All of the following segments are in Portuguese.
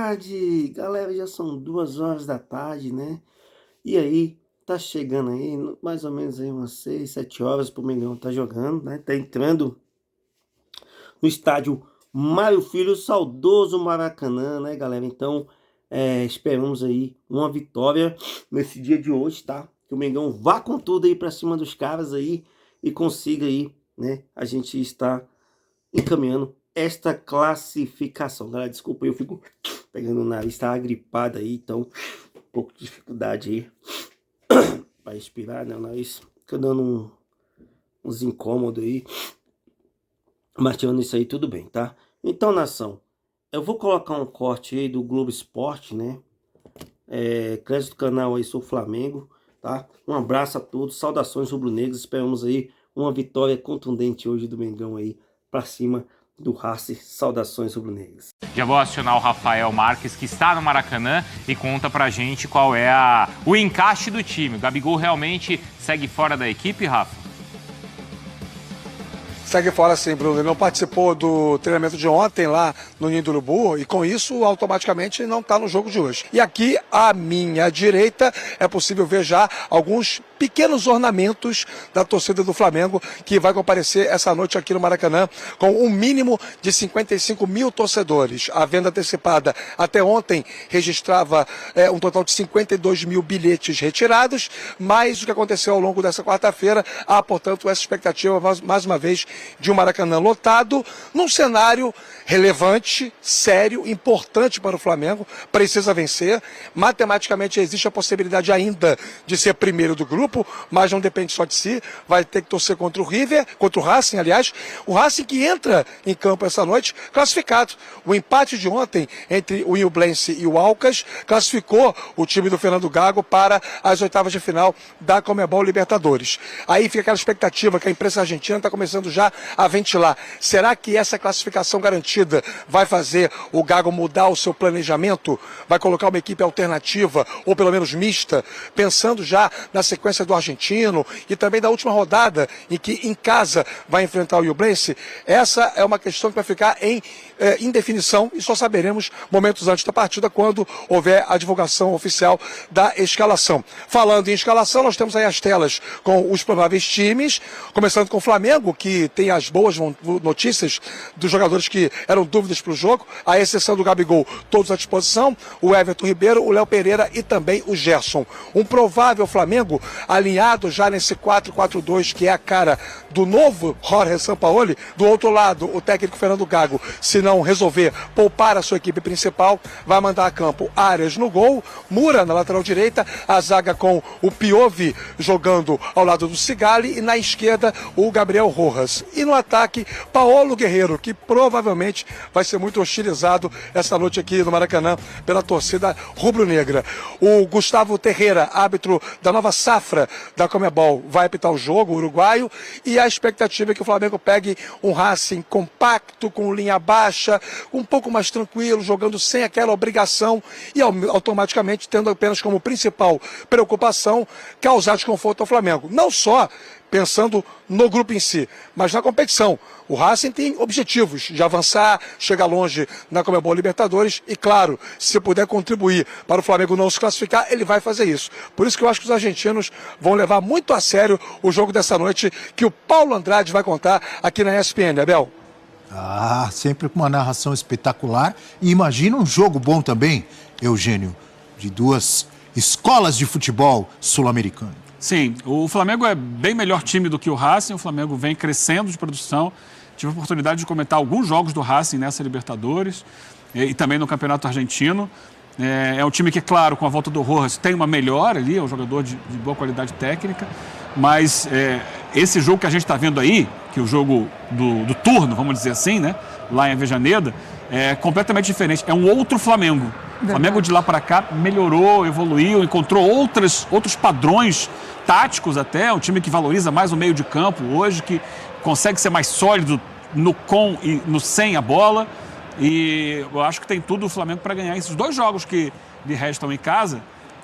tarde, galera. Já são 2 horas da tarde, né? E aí, tá chegando aí, mais ou menos aí umas 6, 7 horas pro Mengão tá jogando, né? Tá entrando no estádio Mário Filho, saudoso Maracanã, né, galera? Então, esperamos aí uma vitória nesse dia de hoje, tá? Que o Mengão vá com tudo aí pra cima dos caras aí e consiga aí, né? A gente está encaminhando esta classificação. Galera, desculpa, eu fico pegando o nariz, tá gripado aí, então um pouco de dificuldade aí para respirar, né? O nariz fica dando uns incômodos aí, mas tirando isso aí, tudo bem, tá? Então, nação, eu vou colocar um corte aí do Globo Esporte, né? Crédito do canal aí, sou Flamengo, tá? Um abraço a todos, saudações rubro-negras, esperamos aí uma vitória contundente hoje do Mengão aí, pra cima do Racing. Saudações rubro-negras. Já vou acionar o Rafael Marques, que está no Maracanã, e conta pra gente qual é o encaixe do time. O Gabigol realmente segue fora da equipe, Rafa? Segue fora sim, Bruno. Ele não participou do treinamento de ontem lá no Ninho do Urubu e com isso automaticamente não está no jogo de hoje. E aqui à minha direita é possível ver já alguns pequenos ornamentos da torcida do Flamengo que vai comparecer essa noite aqui no Maracanã com um mínimo de 55 mil torcedores. A venda antecipada até ontem registrava um total de 52 mil bilhetes retirados, mas o que aconteceu ao longo dessa quarta-feira, há portanto essa expectativa mais uma vez de um Maracanã lotado, num cenário relevante, sério, importante para o Flamengo, precisa vencer. Matematicamente existe a possibilidade ainda de ser primeiro do grupo, mas não depende só de si, vai ter que torcer contra o River, contra o Racing, aliás, o Racing que entra em campo essa noite classificado. O empate de ontem entre o Ñublense e o Alcas classificou o time do Fernando Gago para as oitavas de final da Conmebol Libertadores. Aí fica aquela expectativa que a imprensa argentina está começando já a ventilar. Será que essa classificação garantida vai fazer o Gago mudar o seu planejamento? Vai colocar uma equipe alternativa, ou pelo menos mista, pensando já na sequência do argentino e também da última rodada em que em casa vai enfrentar o Ñublense? Essa é uma questão que vai ficar em indefinição e só saberemos momentos antes da partida quando houver a divulgação oficial da escalação. Falando em escalação, nós temos aí as telas com os prováveis times, começando com o Flamengo, que tem as boas notícias dos jogadores que eram dúvidas para o jogo, à exceção do Gabigol, todos à disposição, o Everton Ribeiro, o Léo Pereira e também o Gerson. Um provável Flamengo alinhado já nesse 4-4-2, que é a cara do novo Jorge Sampaoli. Do outro lado, o técnico Fernando Gago, se não resolver poupar a sua equipe principal, vai mandar a campo Arias no gol, Moura na lateral direita, a zaga com o Piovi jogando ao lado do Sigali e na esquerda o Gabriel Rojas. E no ataque, Paulo Guerreiro, que provavelmente vai ser muito hostilizado essa noite aqui no Maracanã pela torcida rubro-negra. O Gustavo Terreira, árbitro da nova safra da Conmebol, vai apitar o jogo, o uruguaio, e a expectativa é que o Flamengo pegue um Racing compacto, com linha baixa, um pouco mais tranquilo, jogando sem aquela obrigação e automaticamente tendo apenas como principal preocupação causar desconforto ao Flamengo. Não só pensando no grupo em si, mas na competição. O Racing tem objetivos de avançar, chegar longe na Conmebol Libertadores e, claro, se puder contribuir para o Flamengo não se classificar, ele vai fazer isso. Por isso que eu acho que os argentinos vão levar muito a sério o jogo dessa noite, que o Paulo Andrade vai contar aqui na ESPN, Abel. Ah, sempre com uma narração espetacular. E imagina um jogo bom também, Eugênio, de duas escolas de futebol sul-americano. Sim, o Flamengo é bem melhor time do que o Racing, o Flamengo vem crescendo de produção. Tive a oportunidade de comentar alguns jogos do Racing nessa Libertadores e também no Campeonato Argentino. É um time que, claro, com a volta do Rojas tem uma melhora ali, é um jogador de boa qualidade técnica, mas esse jogo que a gente está vendo aí, que é o jogo do turno, vamos dizer assim, né, lá em Avejaneda, é completamente diferente. É um outro Flamengo. O Flamengo de lá para cá melhorou, evoluiu, encontrou outros padrões táticos até, um time que valoriza mais o meio de campo hoje, que consegue ser mais sólido no com e no sem a bola. E eu acho que tem tudo o Flamengo para ganhar esses dois jogos que lhe restam em casa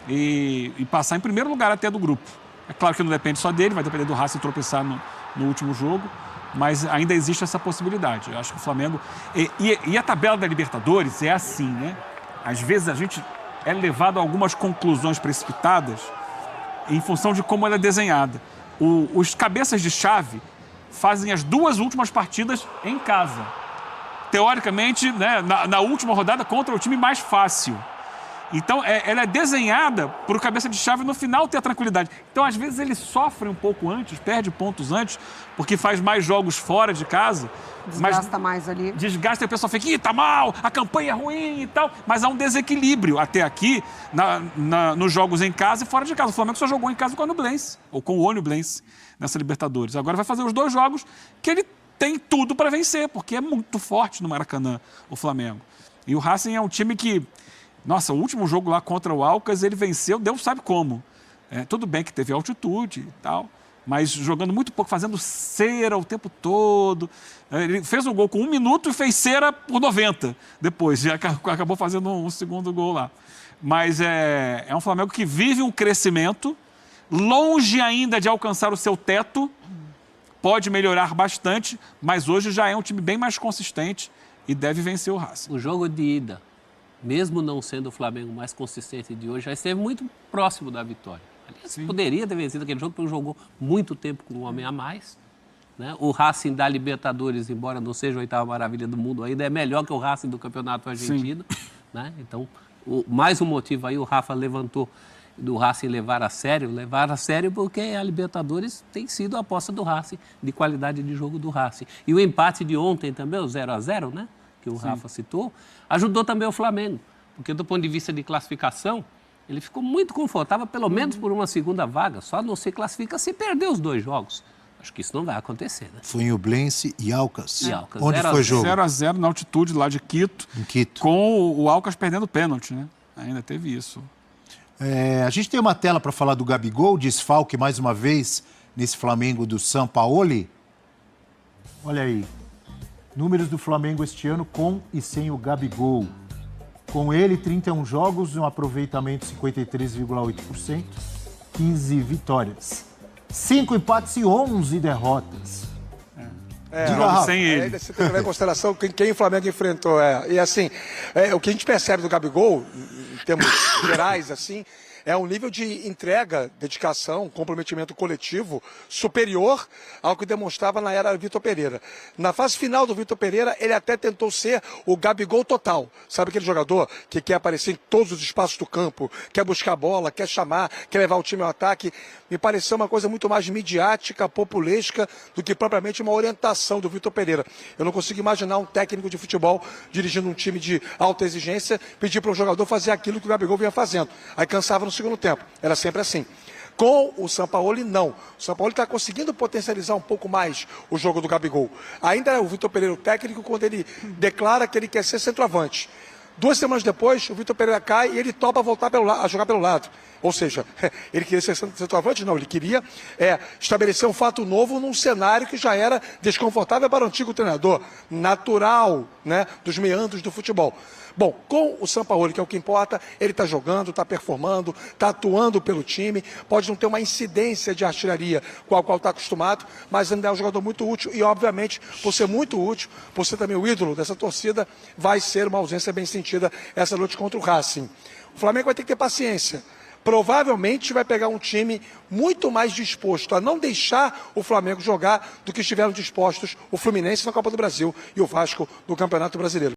e passar em primeiro lugar até do grupo. É claro que não depende só dele, vai depender do Racing tropeçar no último jogo, mas ainda existe essa possibilidade. Eu acho que o Flamengo... E a tabela da Libertadores é assim, né? às vezes a gente é levado a algumas conclusões precipitadas em função de como ela é desenhada. Os cabeças de chave fazem as 2 últimas partidas em casa. Teoricamente, né, na última rodada contra o time mais fácil. Então, ela é desenhada para o cabeça de chave no final ter a tranquilidade. Então, às vezes, ele sofre um pouco antes, perde pontos antes, porque faz mais jogos fora de casa. Desgasta mais ali. Desgasta e o pessoal fica, ih, tá mal, a campanha é ruim e tal. Mas há um desequilíbrio até aqui nos jogos em casa e fora de casa. O Flamengo só jogou em casa com a Nublense, ou com o Onublense, nessa Libertadores. Agora vai fazer os 2 jogos que ele tem tudo para vencer, porque é muito forte no Maracanã, o Flamengo. E o Racing é um time que... Nossa, o último jogo lá contra o Alcas, ele venceu, Deus sabe como. Tudo bem que teve altitude e tal, mas jogando muito pouco, fazendo cera o tempo todo. Ele fez um gol com 1 minuto e fez cera por 90 depois. E acabou fazendo um segundo gol lá. Mas é um Flamengo que vive um crescimento, longe ainda de alcançar o seu teto, pode melhorar bastante, mas hoje já é um time bem mais consistente e deve vencer o Racing. O jogo de ida, mesmo não sendo o Flamengo mais consistente de hoje, já esteve muito próximo da vitória. Aliás, poderia ter vencido aquele jogo, porque jogou muito tempo com um homem a mais. Né? O Racing da Libertadores, embora não seja a 8ª maravilha do mundo, ainda é melhor que o Racing do Campeonato Argentino. Né? Então, mais um motivo aí o Rafa levantou do Racing levar a sério porque a Libertadores tem sido a aposta do Racing, de qualidade de jogo do Racing. E o empate de ontem também, o 0-0, né? Que o Rafa citou, ajudou também o Flamengo, porque do ponto de vista de classificação, ele ficou muito confortável, pelo menos por uma segunda vaga, só não se classifica se perder os 2 jogos. Acho que isso não vai acontecer, né? Foi em Nublense e Alcas. Onde 0 foi o jogo? 0-0 na altitude lá de Quito, Em Quito. com o Alcas perdendo pênalti, né? Ainda teve isso. A gente tem uma tela para falar do Gabigol, desfalque mais uma vez nesse Flamengo do Sampaoli. Olha aí. Números do Flamengo este ano com e sem o Gabigol. Com ele, 31 jogos, um aproveitamento 53,8%, 15 vitórias. 5 empates e 11 derrotas. Diga, Rafa. Sem ele. Aí você tem que levar em consideração quem o Flamengo enfrentou. E assim, o que a gente percebe do Gabigol, em termos gerais, assim, é um nível de entrega, dedicação, comprometimento coletivo superior ao que demonstrava na era Vitor Pereira. Na fase final do Vitor Pereira, ele até tentou ser o Gabigol total. Sabe aquele jogador que quer aparecer em todos os espaços do campo, quer buscar a bola, quer chamar, quer levar o time ao ataque? Me pareceu uma coisa muito mais midiática, populesca, do que propriamente uma orientação do Vitor Pereira. Eu não consigo imaginar um técnico de futebol dirigindo um time de alta exigência, pedir para um jogador fazer aquilo que o Gabigol vinha fazendo. Aí cansava no segundo tempo. Era sempre assim. Com o Sampaoli, não. O Sampaoli está conseguindo potencializar um pouco mais o jogo do Gabigol. Ainda é o Vitor Pereira o técnico quando ele declara que ele quer ser centroavante. 2 semanas depois, o Vitor Pereira cai e ele topa voltar a jogar pelo lado. Ou seja, ele queria ser centroavante? Não, ele queria estabelecer um fato novo num cenário que já era desconfortável para o antigo treinador, natural, né, dos meandros do futebol. Bom, com o Sampaoli, que é o que importa, ele está jogando, está performando, está atuando pelo time, pode não ter uma incidência de artilharia com a qual está acostumado, mas ainda é um jogador muito útil e, obviamente, por ser muito útil, por ser também o ídolo dessa torcida, vai ser uma ausência bem sentida essa noite contra o Racing. O Flamengo vai ter que ter paciência. Provavelmente vai pegar um time muito mais disposto a não deixar o Flamengo jogar do que estiveram dispostos o Fluminense na Copa do Brasil e o Vasco no Campeonato Brasileiro.